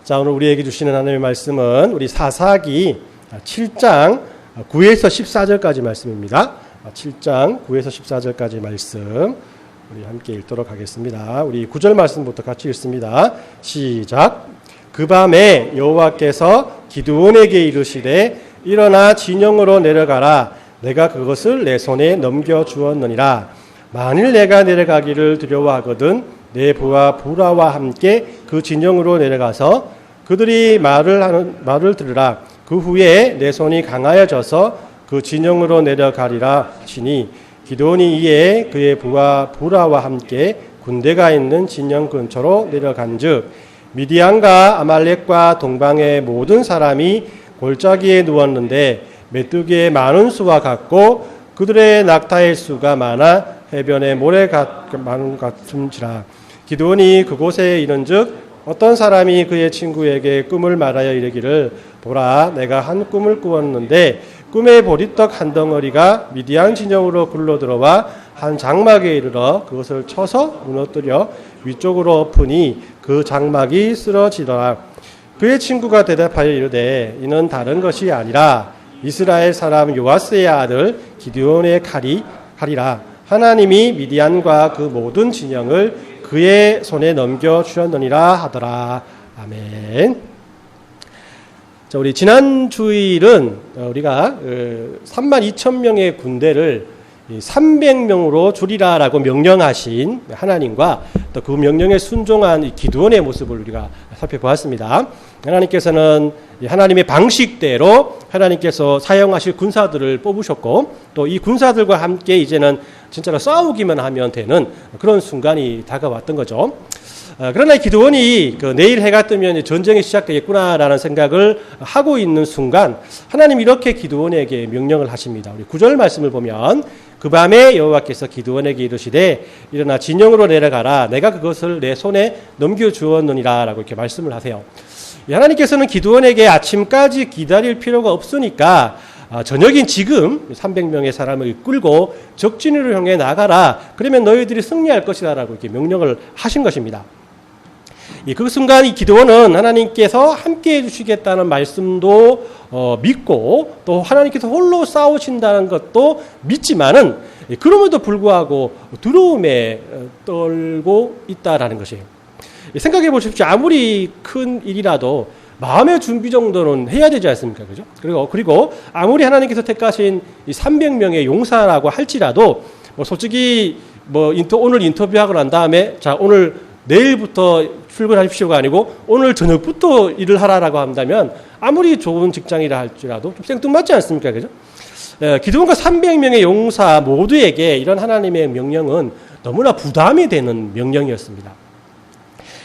자, 오늘 우리에게 주시는 하나님의 말씀은 우리 사사기 7장 9에서 14절까지 말씀입니다. 7장 9에서 14절까지 말씀 우리 함께 읽도록 하겠습니다. 우리 9절 말씀부터 같이 읽습니다. 시작. 그 밤에 여호와께서 기드온에게 이르시되 일어나 진영으로 내려가라. 내가 그것을 내 손에 넘겨주었느니라. 만일 내가 내려가기를 두려워하거든 내 부하 부라와 함께 그 진영으로 내려가서 그들이 말을 들으라. 그 후에 내 손이 강하여져서 그 진영으로 내려가리라 치니 기드온이 이에 그의 부하 부라와 함께 군대가 있는 진영 근처로 내려간즉 미디안과 아말렉과 동방의 모든 사람이 골짜기에 누웠는데 메뚜기의 많은 수와 같고 그들의 낙타의 수가 많아 해변의 모래 많은 같은지라. 기드온이 그곳에 이른즉 어떤 사람이 그의 친구에게 꿈을 말하여 이르기를 보라 내가 한 꿈을 꾸었는데 꿈에 보리떡 한 덩어리가 미디안 진영으로 굴러들어와 한 장막에 이르러 그것을 쳐서 무너뜨려 위쪽으로 엎으니 그 장막이 쓰러지더라. 그의 친구가 대답하여 이르되 이는 다른 것이 아니라 이스라엘 사람 요아스의 아들 기드온의 칼이라. 하나님이 미디안과 그 모든 진영을 그의 손에 넘겨주셨느니라 하더라. 아멘. 자, 우리 지난 주일은 우리가 32,000명의 군대를 300명으로 줄이라라고 명령하신 하나님과 또 그 명령에 순종한 기드온의 모습을 우리가 살펴보았습니다. 하나님께서는 하나님의 방식대로 하나님께서 사용하실 군사들을 뽑으셨고 또 이 군사들과 함께 이제는 진짜로 싸우기만 하면 되는 그런 순간이 다가왔던 거죠. 그러나 기드온이 내일 해가 뜨면 전쟁이 시작되겠구나라는 생각을 하고 있는 순간 하나님 이렇게 기드온에게 명령을 하십니다. 우리 9절 말씀을 보면 그 밤에 여호와께서 기드온에게 이르시되 일어나 진영으로 내려가라. 내가 그것을 내 손에 넘겨주었느니라 라고 이렇게 말씀을 하세요. 하나님께서는 기드온에게 아침까지 기다릴 필요가 없으니까 저녁인 지금 300명의 사람을 이끌고 적진으로 향해 나가라. 그러면 너희들이 승리할 것이다 라고 이렇게 명령을 하신 것입니다. 그 순간 이 기드온은 하나님께서 함께해 주시겠다는 말씀도 믿고 또 하나님께서 홀로 싸우신다는 것도 믿지만은 그럼에도 불구하고 두려움에 떨고 있다라는 것이에요. 생각해 보십시오. 아무리 큰 일이라도 마음의 준비 정도는 해야 되지 않습니까? 그죠? 그리고 아무리 하나님께서 택하신 이 300명의 용사라고 할지라도 솔직히 오늘 인터뷰하고 난 다음에 자, 오늘 내일부터 출근하십시오가 아니고 오늘 저녁부터 일을 하라라고 한다면 아무리 좋은 직장이라 할지라도 좀 생뚱맞지 않습니까? 그죠? 기드온과 300명의 용사 모두에게 이런 하나님의 명령은 너무나 부담이 되는 명령이었습니다.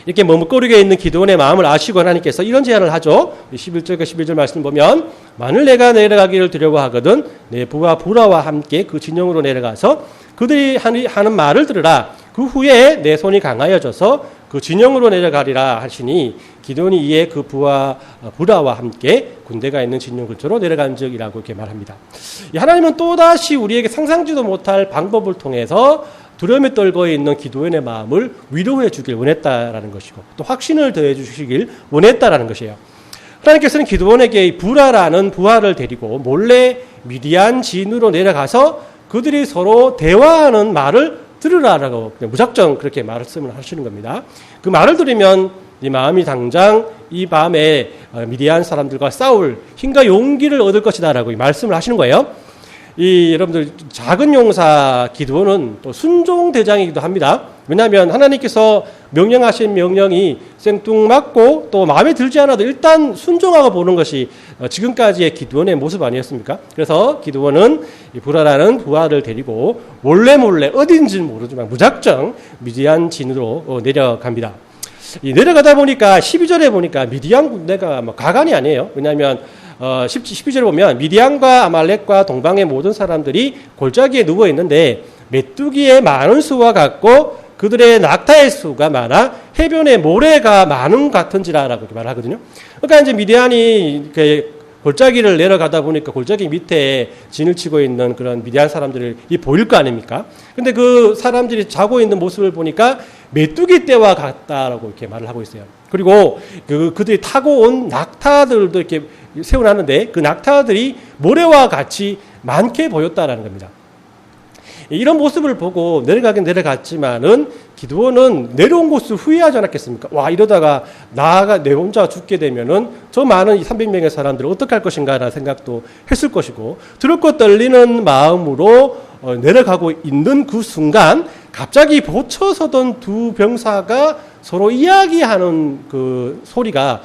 이렇게 머뭇거리게 있는 기드온의 마음을 아시고 하나님께서 이런 제안을 하죠. 11절과 11절 말씀 보면 만일 내가 내려가기를 두려워하거든 내 부하 부라와 함께 그 진영으로 내려가서 그들이 하는 말을 들으라. 그 후에 내 손이 강하여져서 그 진영으로 내려가리라 하시니 기드온이 이에 그 부하 부라와 함께 군대가 있는 진영 근처로 내려간 적이라고 이렇게 말합니다. 하나님은 또다시 우리에게 상상지도 못할 방법을 통해서 두려움에 떨고 있는 기드온의 마음을 위로해 주길 원했다라는 것이고 또 확신을 더해 주시길 원했다라는 것이에요. 하나님께서는 기드온에게 부라라는 부하를 데리고 몰래 미디안 진으로 내려가서 그들이 서로 대화하는 말을 들으라라고 무작정 그렇게 말씀을 하시는 겁니다. 그 말을 들으면 네 마음이 당장 이 밤에 미디안 사람들과 싸울 힘과 용기를 얻을 것이다라고 말씀을 하시는 거예요. 여러분들 작은 용사 기드온은 또 순종 대장이기도 합니다. 왜냐하면 하나님께서 명령하신 명령이 생뚱맞고 또 마음에 들지 않아도 일단 순종하고 보는 것이 지금까지의 기드온의 모습 아니었습니까? 그래서 기드온은 부라라는 부하를 데리고 몰래 어딘지는 모르지만 무작정 미디안 진으로 내려갑니다. 내려가다 보니까 12절에 보니까 미디안 군대가 가관이 아니에요. 왜냐하면 12절에 보면 미디안과 아말렉과 동방의 모든 사람들이 골짜기에 누워 있는데 메뚜기의 많은 수와 같고 그들의 낙타의 수가 많아 해변에 모래가 많은 같은지라라고 말하거든요. 그러니까 이제 미디안이 골짜기를 내려가다 보니까 골짜기 밑에 진을 치고 있는 그런 미디안 사람들이 보일 거 아닙니까? 근데 그 사람들이 자고 있는 모습을 보니까 메뚜기 떼와 같다라고 이렇게 말을 하고 있어요. 그리고 그들이 타고 온 낙타들도 이렇게 세워놨는데 그 낙타들이 모래와 같이 많게 보였다라는 겁니다. 이런 모습을 보고 내려가긴 내려갔지만은 기드온은 내려온 것을 후회하지 않았겠습니까? 와, 이러다가 나가 내 혼자 죽게 되면은 저 많은 이 300명의 사람들을 어떻게 할 것인가라는 생각도 했을 것이고 두렵고 떨리는 마음으로 내려가고 있는 그 순간 갑자기 보쳐서던 두 병사가 서로 이야기하는 그 소리가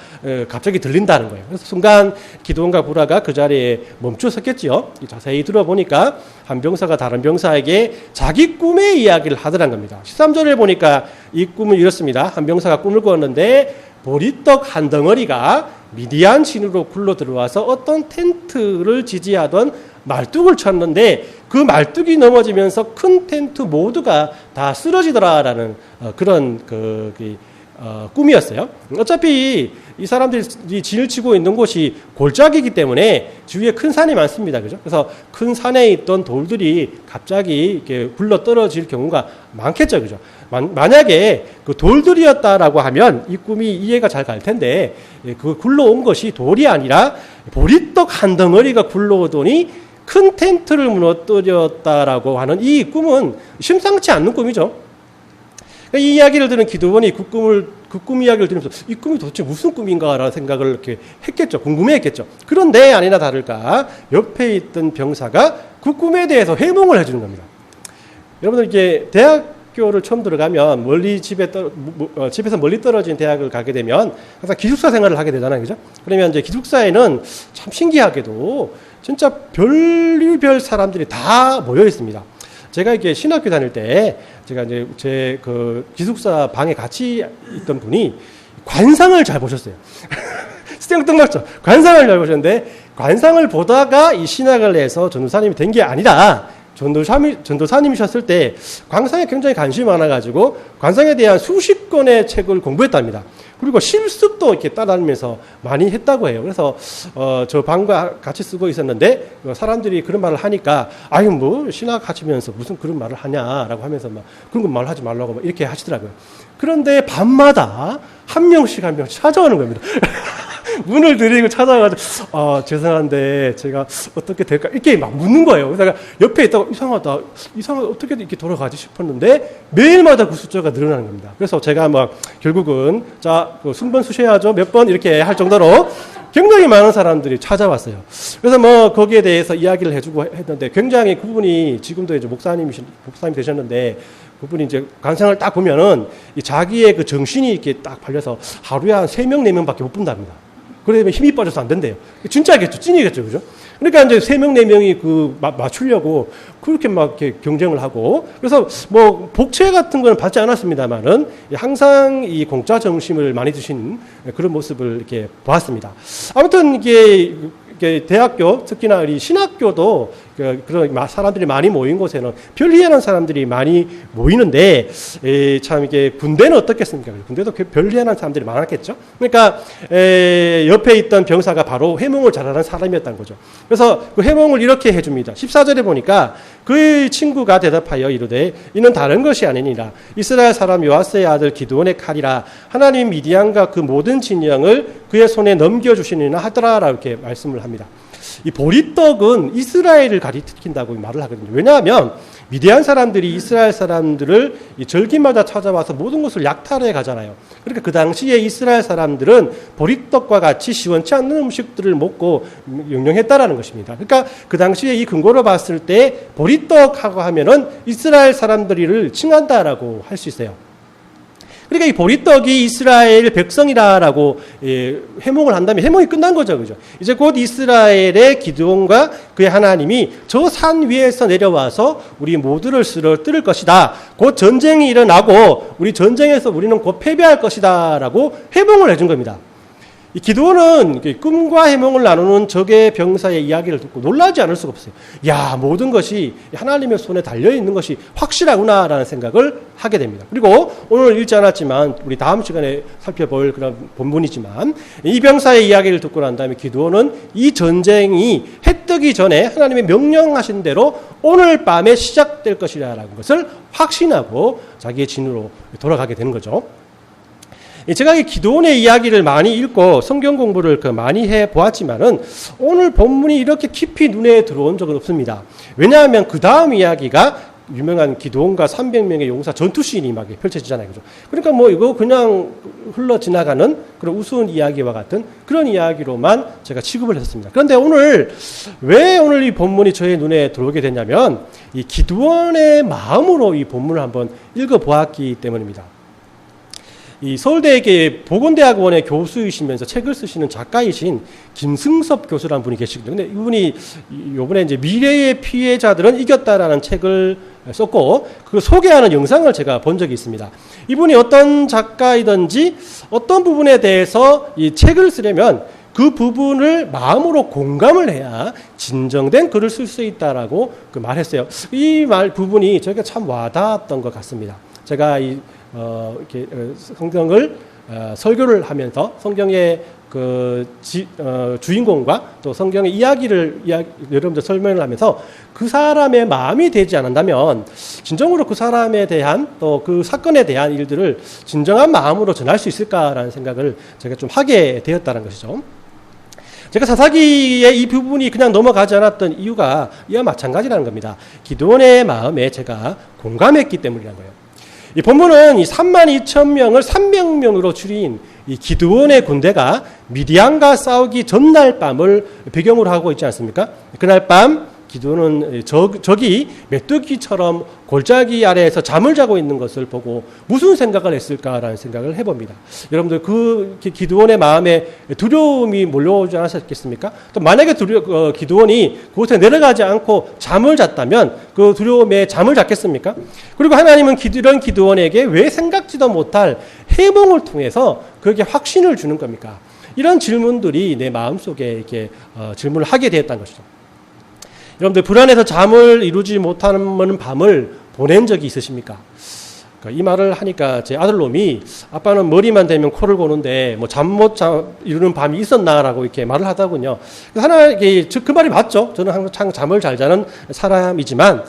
갑자기 들린다는 거예요. 그래서 순간 기드온과 구라가 그 자리에 멈춰 섰겠지요. 자세히 들어보니까 한 병사가 다른 병사에게 자기 꿈의 이야기를 하더란 겁니다. 13절에 보니까 이 꿈은 이렇습니다. 한 병사가 꿈을 꾸었는데 보리떡 한 덩어리가 미디안 진으로 굴러 들어와서 어떤 텐트를 지지하던 말뚝을 쳤는데 그 말뚝이 넘어지면서 큰 텐트 모두가 다 쓰러지더라라는 그런 꿈이었어요. 어차피 이 사람들이 진을 치고 있는 곳이 골짜기이기 때문에 주위에 큰 산이 많습니다. 그죠? 그래서 큰 산에 있던 돌들이 갑자기 이렇게 굴러 떨어질 경우가 많겠죠. 그죠? 만약에 그 돌들이었다라고 하면 이 꿈이 이해가 잘 갈 텐데 그 굴러온 것이 돌이 아니라 보리떡 한 덩어리가 굴러오더니 큰 텐트를 무너뜨렸다라고 하는 이 꿈은 심상치 않는 꿈이죠. 이 이야기를 들은 기드온이 그 꿈 이야기를 들으면서 이 꿈이 도대체 무슨 꿈인가라는 생각을 이렇게 했겠죠. 궁금해했겠죠. 그런데 아니나 다를까 옆에 있던 병사가 그 꿈에 대해서 해몽을 해주는 겁니다. 여러분들 이제 대학교를 처음 들어가면 집에서 멀리 떨어진 대학을 가게 되면 항상 기숙사 생활을 하게 되잖아요. 그죠? 그러면 이제 기숙사에는 참 신기하게도 진짜 별의별 사람들이 다 모여 있습니다. 제가 이렇게 신학교 다닐 때 제가 이제 제 그 기숙사 방에 같이 있던 분이 관상을 잘 보셨어요. 생뚱맞죠? 관상을 잘 보셨는데 관상을 보다가 이 신학을 해서 전도사님이 된 게 아니라 전도사님이셨을 때 관상에 굉장히 관심이 많아가지고 관상에 대한 수십 권의 책을 공부했답니다. 그리고 실습도 이렇게 따라다니면서 많이 했다고 해요. 그래서 저 방과 같이 쓰고 있었는데 사람들이 그런 말을 하니까 아유 뭐 신학 하시면서 무슨 그런 말을 하냐라고 하면서 막 그런 거 말하지 말라고 막 이렇게 하시더라고요. 그런데 밤마다 한 명씩 찾아오는 겁니다. 문을 들이고 찾아가지고 죄송한데 제가 어떻게 될까 이렇게 막 묻는 거예요. 그래서 옆에 있다가 이상하다 어떻게 이렇게 돌아가지 싶었는데 매일마다 그 숫자가 늘어나는 겁니다. 그래서 제가 막 결국은 순번 수셔야죠 몇 번 이렇게 할 정도로 굉장히 많은 사람들이 찾아왔어요. 그래서 뭐 거기에 대해서 이야기를 해주고 했는데 굉장히 그분이 지금도 이제 목사님 되셨는데 그분이 이제 관상을 딱 보면은 자기의 그 정신이 이렇게 딱 팔려서 하루에 한 3명, 4명밖에 못 본답니다. 그러면 힘이 빠져서 안 된대요. 진짜겠죠. 찐이겠죠. 그죠? 그러니까 이제 3명, 4명이 맞추려고 그렇게 막 이렇게 경쟁을 하고 그래서 뭐 복채 같은 건 받지 않았습니다만은 항상 이 공짜 정신을 많이 드신 그런 모습을 이렇게 보았습니다. 아무튼 이게 대학교, 특히나 우리 신학교도 그런 사람들이 많이 모인 곳에는 별희한한 사람들이 많이 모이는데 참 이게 군대는 어떻겠습니까? 군대도 별희한한 사람들이 많았겠죠. 그러니까 옆에 있던 병사가 바로 해몽을 잘하는 사람이었던 거죠. 그래서 그 해몽을 이렇게 해줍니다. 14절에 보니까 그 친구가 대답하여 이르되 이는 다른 것이 아니니라 이스라엘 사람 요아스의 아들 기드온의 칼이라 하나님 미디안과 그 모든 진영을 그의 손에 넘겨주시니라 하더라 이렇게 말씀을 합니다. 이 보리떡은 이스라엘을 가리킨다고 말을 하거든요. 왜냐하면 미디안 사람들이 이스라엘 사람들을 이 절기마다 찾아와서 모든 것을 약탈해 가잖아요. 그러니까 그 당시에 이스라엘 사람들은 보리떡과 같이 시원치 않는 음식들을 먹고 영영했다라는 것입니다. 그러니까 그 당시에 이 근거로 봤을 때 보리떡하고 하면은 이스라엘 사람들을 칭한다라고 할 수 있어요. 그러니까 이 보리떡이 이스라엘 백성이라고 해몽을 한다면 해몽이 끝난 거죠. 그죠? 이제 곧 이스라엘의 기드온과 그의 하나님이 저 산 위에서 내려와서 우리 모두를 쓰러뜨릴 것이다. 곧 전쟁이 일어나고 우리 전쟁에서 우리는 곧 패배할 것이다. 라고 해몽을 해준 겁니다. 이 기드온은 꿈과 해몽을 나누는 적의 병사의 이야기를 듣고 놀라지 않을 수가 없어요. 야, 모든 것이 하나님의 손에 달려있는 것이 확실하구나라는 생각을 하게 됩니다. 그리고 오늘 읽지 않았지만 우리 다음 시간에 살펴볼 그런 본문이지만 이 병사의 이야기를 듣고 난 다음에 기드온은 이 전쟁이 해 뜨기 전에 하나님의 명령하신 대로 오늘 밤에 시작될 것이라는 것을 확신하고 자기의 진으로 돌아가게 되는 거죠. 제가 이 기도원의 이야기를 많이 읽고 성경 공부를 많이 해 보았지만은 오늘 본문이 이렇게 깊이 눈에 들어온 적은 없습니다. 왜냐하면 그 다음 이야기가 유명한 기도원과 300명의 용사 전투씬이 막 펼쳐지잖아요. 그죠? 그러니까 뭐 이거 그냥 흘러 지나가는 그런 우스운 이야기와 같은 그런 이야기로만 제가 취급을 했습니다. 그런데 오늘 왜 오늘 이 본문이 저의 눈에 들어오게 됐냐면 이 기도원의 마음으로 이 본문을 한번 읽어보았기 때문입니다. 이 서울대학의 보건대학원의 교수이시면서 책을 쓰시는 작가이신 김승섭 교수라는 분이 계시거든요. 근데 이분이 요번에 이제 미래의 피해자들은 이겼다라는 책을 썼고 그 소개하는 영상을 제가 본 적이 있습니다. 이분이 어떤 작가이든지 어떤 부분에 대해서 이 책을 쓰려면 그 부분을 마음으로 공감을 해야 진정된 글을 쓸 수 있다라고 말했어요. 이 말 부분이 저에게 참 와닿았던 것 같습니다. 제가 이렇게 성경을 설교를 하면서 성경의 주인공과 또 성경의 이야기를 여러분들 설명을 하면서 그 사람의 마음이 되지 않는다면 진정으로 그 사람에 대한 또 그 사건에 대한 일들을 진정한 마음으로 전할 수 있을까라는 생각을 제가 좀 하게 되었다는 것이죠. 제가 사사기의 이 부분이 그냥 넘어가지 않았던 이유가 이와 마찬가지라는 겁니다. 기도원의 마음에 제가 공감했기 때문이라는 거예요. 이 본문은 이 32,000명을 300명으로 줄인 이 기드온의 군대가 미디안과 싸우기 전날 밤을 배경으로 하고 있지 않습니까? 그날 밤 기드온은 적이 메뚜기처럼 골짜기 아래에서 잠을 자고 있는 것을 보고 무슨 생각을 했을까라는 생각을 해봅니다. 여러분들 그 기드온의 마음에 두려움이 몰려오지 않았겠습니까? 또 만약에 기드온이 그곳에 내려가지 않고 잠을 잤다면 그 두려움에 잠을 잤겠습니까? 그리고 하나님은 이런 기드온에게 왜 생각지도 못할 해몽을 통해서 그에게 확신을 주는 겁니까? 이런 질문들이 내 마음속에 이렇게 질문을 하게 되었다는 것이죠. 여러분들 불안해서 잠을 이루지 못하는 밤을 보낸 적이 있으십니까? 이 말을 하니까 제 아들놈이 아빠는 머리만 대면 코를 고는데 뭐 잠 못 이루는 밤이 있었나라고 이렇게 말을 하더군요. 그 말이 맞죠. 저는 항상 잠을 잘 자는 사람이지만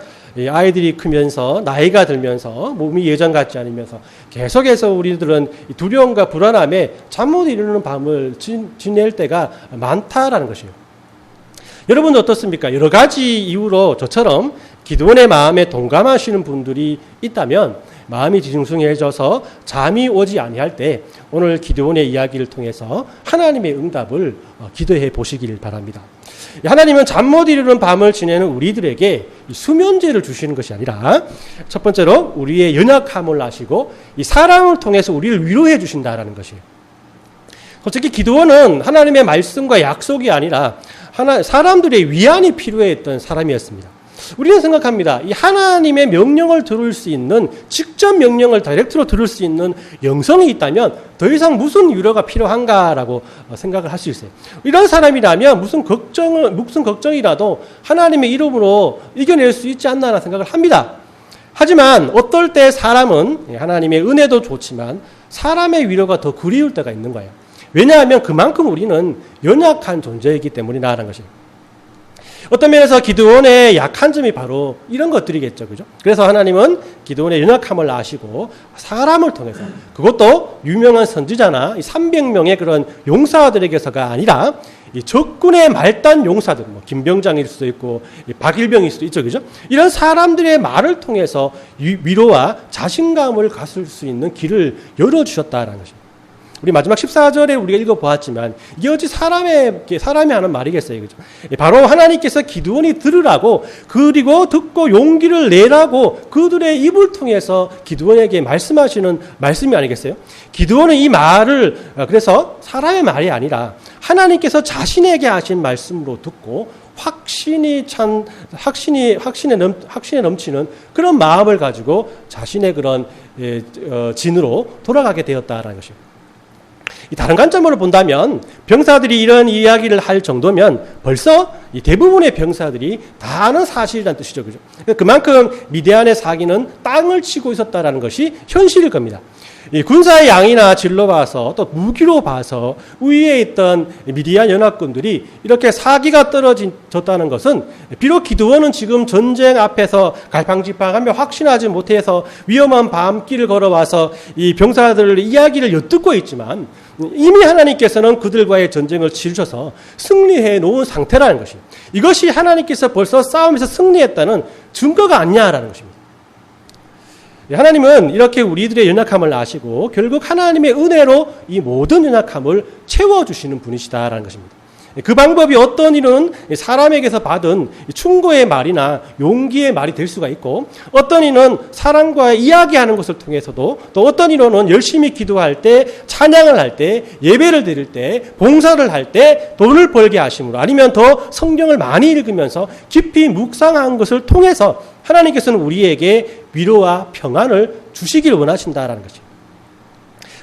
아이들이 크면서 나이가 들면서 몸이 예전 같지 않으면서 계속해서 우리들은 두려움과 불안함에 잠 못 이루는 밤을 지낼 때가 많다라는 것이에요. 여러분은 어떻습니까? 여러 가지 이유로 저처럼 기도원의 마음에 동감하시는 분들이 있다면 마음이 뒤숭숭해져서 잠이 오지 아니할 때 오늘 기도원의 이야기를 통해서 하나님의 응답을 기도해 보시길 바랍니다. 하나님은 잠 못 이루는 밤을 지내는 우리들에게 수면제를 주시는 것이 아니라 첫 번째로 우리의 연약함을 아시고 이 사랑을 통해서 우리를 위로해 주신다라는 것이에요. 솔직히 기도원은 하나님의 말씀과 약속이 아니라 사람들의 위안이 필요했던 사람이었습니다. 우리는 생각합니다. 이 하나님의 명령을 들을 수 있는, 직접 명령을 다이렉트로 들을 수 있는 영성이 있다면 더 이상 무슨 위로가 필요한가라고 생각을 할 수 있어요. 이런 사람이라면 무슨 걱정이라도 하나님의 이름으로 이겨낼 수 있지 않나라는 생각을 합니다. 하지만 어떨 때 사람은 하나님의 은혜도 좋지만 사람의 위로가 더 그리울 때가 있는 거예요. 왜냐하면 그만큼 우리는 연약한 존재이기 때문이라는 것입니다. 어떤 면에서 기드온의 약한 점이 바로 이런 것들이겠죠. 그죠? 그래서 하나님은 기드온의 연약함을 아시고 사람을 통해서 그것도 유명한 선지자나 300명의 그런 용사들에게서가 아니라 이 적군의 말단 용사들, 김병장일 수도 있고 박일병일 수도 있죠. 그죠? 이런 사람들의 말을 통해서 위로와 자신감을 가질 수 있는 길을 열어주셨다라는 것입니다. 우리 마지막 14절에 우리가 읽어보았지만 이게 어찌 사람이 하는 말이겠어요. 그죠? 바로 하나님께서 기드온이 들으라고 그리고 듣고 용기를 내라고 그들의 입을 통해서 기드온에게 말씀하시는 말씀이 아니겠어요? 기드온은 이 말을 그래서 사람의 말이 아니라 하나님께서 자신에게 하신 말씀으로 듣고 확신에 넘치는 그런 마음을 가지고 자신의 그런 진으로 돌아가게 되었다라는 것입니다. 다른 관점으로 본다면 병사들이 이런 이야기를 할 정도면 벌써 대부분의 병사들이 다 아는 사실이라는 뜻이죠. 그죠? 그만큼 미디안의 사기는 땅을 치고 있었다는 것이 현실일 겁니다. 이 군사의 양이나 질로 봐서 또 무기로 봐서 위에 있던 미디안 연합군들이 이렇게 사기가 떨어졌다는 것은 비록 기드온은 지금 전쟁 앞에서 갈팡질팡하며 확신하지 못해서 위험한 밤길을 걸어와서 이 병사들의 이야기를 엿듣고 있지만 이미 하나님께서는 그들과의 전쟁을 치르셔서 승리해 놓은 상태라는 것입니다. 이것이 하나님께서 벌써 싸움에서 승리했다는 증거가 아니냐라는 것입니다. 하나님은 이렇게 우리들의 연약함을 아시고 결국 하나님의 은혜로 이 모든 연약함을 채워주시는 분이시다라는 것입니다. 그 방법이 어떤 이는 사람에게서 받은 충고의 말이나 용기의 말이 될 수가 있고, 어떤 이는 사람과 이야기하는 것을 통해서도, 또 어떤 이는 열심히 기도할 때, 찬양을 할 때, 예배를 드릴 때, 봉사를 할 때 돈을 벌게 하심으로, 아니면 더 성경을 많이 읽으면서 깊이 묵상한 것을 통해서 하나님께서는 우리에게 위로와 평안을 주시길 원하신다라는 것이죠.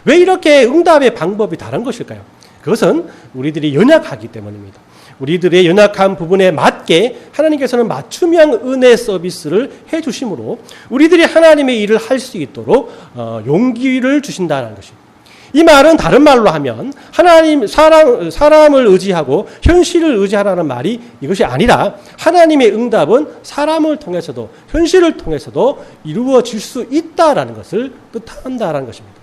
왜 이렇게 응답의 방법이 다른 것일까요? 그것은 우리들이 연약하기 때문입니다. 우리들의 연약한 부분에 맞게 하나님께서는 맞춤형 은혜 서비스를 해주심으로 우리들이 하나님의 일을 할 수 있도록 용기를 주신다는 것입니다. 이 말은 다른 말로 하면 하나님 사람을 의지하고 현실을 의지하라는 말이 이것이 아니라 하나님의 응답은 사람을 통해서도 현실을 통해서도 이루어질 수 있다라는 것을 뜻한다라는 것입니다.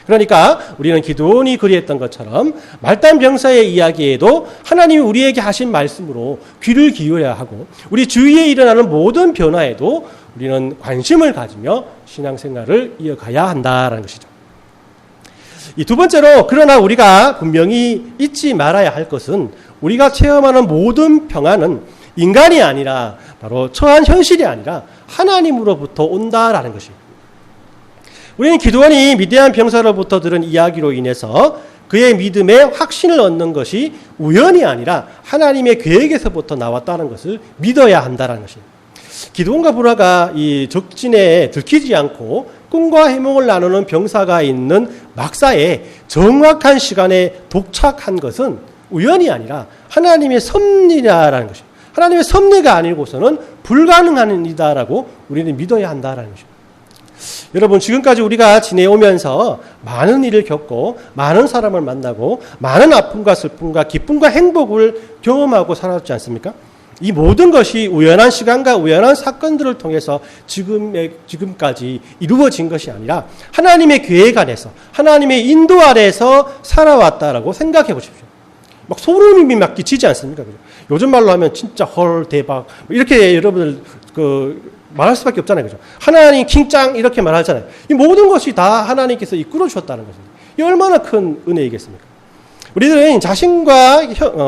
그러니까 우리는 기드온이 그리했던 것처럼 말단 병사의 이야기에도 하나님이 우리에게 하신 말씀으로 귀를 기울여야 하고, 우리 주위에 일어나는 모든 변화에도 우리는 관심을 가지며 신앙생활을 이어가야 한다는 것이죠. 이 두 번째로, 그러나 우리가 분명히 잊지 말아야 할 것은 우리가 체험하는 모든 평안은 인간이 아니라 바로 처한 현실이 아니라 하나님으로부터 온다라는 것입니다. 우리는 기드온이 미디안 병사로부터 들은 이야기로 인해서 그의 믿음에 확신을 얻는 것이 우연이 아니라 하나님의 계획에서부터 나왔다는 것을 믿어야 한다는 것입니다. 기드온과 브라가 이 적진에 들키지 않고 꿈과 해몽을 나누는 병사가 있는 막사에 정확한 시간에 도착한 것은 우연이 아니라 하나님의 섭리라는 것입니다. 하나님의 섭리가 아니고서는 불가능한 일이다라고 우리는 믿어야 한다라는 것입니다. 여러분, 지금까지 우리가 지내오면서 많은 일을 겪고 많은 사람을 만나고 많은 아픔과 슬픔과 기쁨과 행복을 경험하고 살았지 않습니까? 이 모든 것이 우연한 시간과 우연한 사건들을 통해서 지금까지 이루어진 것이 아니라 하나님의 계획 안에서, 하나님의 인도 아래에서 살아왔다라고 생각해 보십시오. 막 소름이 막 끼치지 않습니까? 요즘 말로 하면 진짜 헐, 대박, 이렇게 여러분들 말할 수밖에 없잖아요. 그죠? 하나님 킹짱 이렇게 말하잖아요. 이 모든 것이 다 하나님께서 이끌어 주셨다는 것입니다. 이 얼마나 큰 은혜이겠습니까? 우리들은 자신과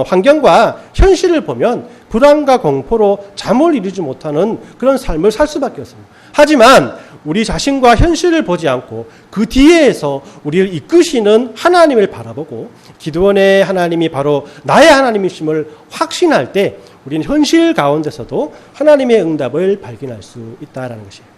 환경과 현실을 보면 불안과 공포로 잠을 이루지 못하는 그런 삶을 살 수밖에 없습니다. 하지만 우리 자신과 현실을 보지 않고 그 뒤에서 우리를 이끄시는 하나님을 바라보고 기드온의 하나님이 바로 나의 하나님이심을 확신할 때 우리는 현실 가운데서도 하나님의 응답을 발견할 수 있다는 것이에요.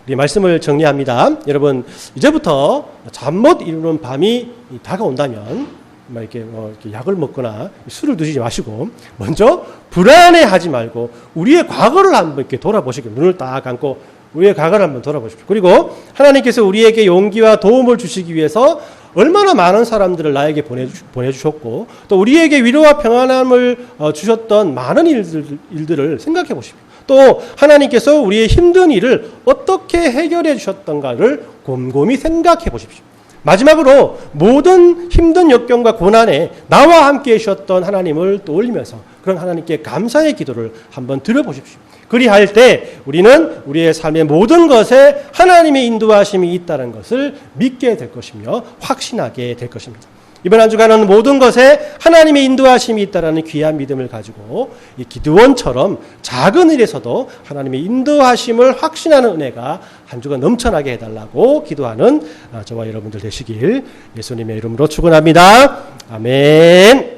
우리 말씀을 정리합니다. 여러분, 이제부터 잠 못 이루는 밤이 다가온다면 이렇게 약을 먹거나 술을 드시지 마시고 먼저 불안해하지 말고 우리의 과거를 한번 이렇게 돌아보시고, 눈을 딱 감고 우리의 과거를 한번 돌아보십시오. 그리고 하나님께서 우리에게 용기와 도움을 주시기 위해서 얼마나 많은 사람들을 나에게 보내주셨고 또 우리에게 위로와 평안함을 주셨던 많은 일들을 생각해 보십시오. 또 하나님께서 우리의 힘든 일을 어떻게 해결해 주셨던가를 곰곰이 생각해 보십시오. 마지막으로 모든 힘든 역경과 고난에 나와 함께 해주셨던 하나님을 떠올리면서 그런 하나님께 감사의 기도를 한번 드려보십시오. 그리할 때 우리는 우리의 삶의 모든 것에 하나님의 인도하심이 있다는 것을 믿게 될 것이며 확신하게 될 것입니다. 이번 한 주간은 모든 것에 하나님의 인도하심이 있다는 귀한 믿음을 가지고 이 기드온처럼 작은 일에서도 하나님의 인도하심을 확신하는 은혜가 한 주간 넘쳐나게 해달라고 기도하는 저와 여러분들 되시길 예수님의 이름으로 축원합니다. 아멘.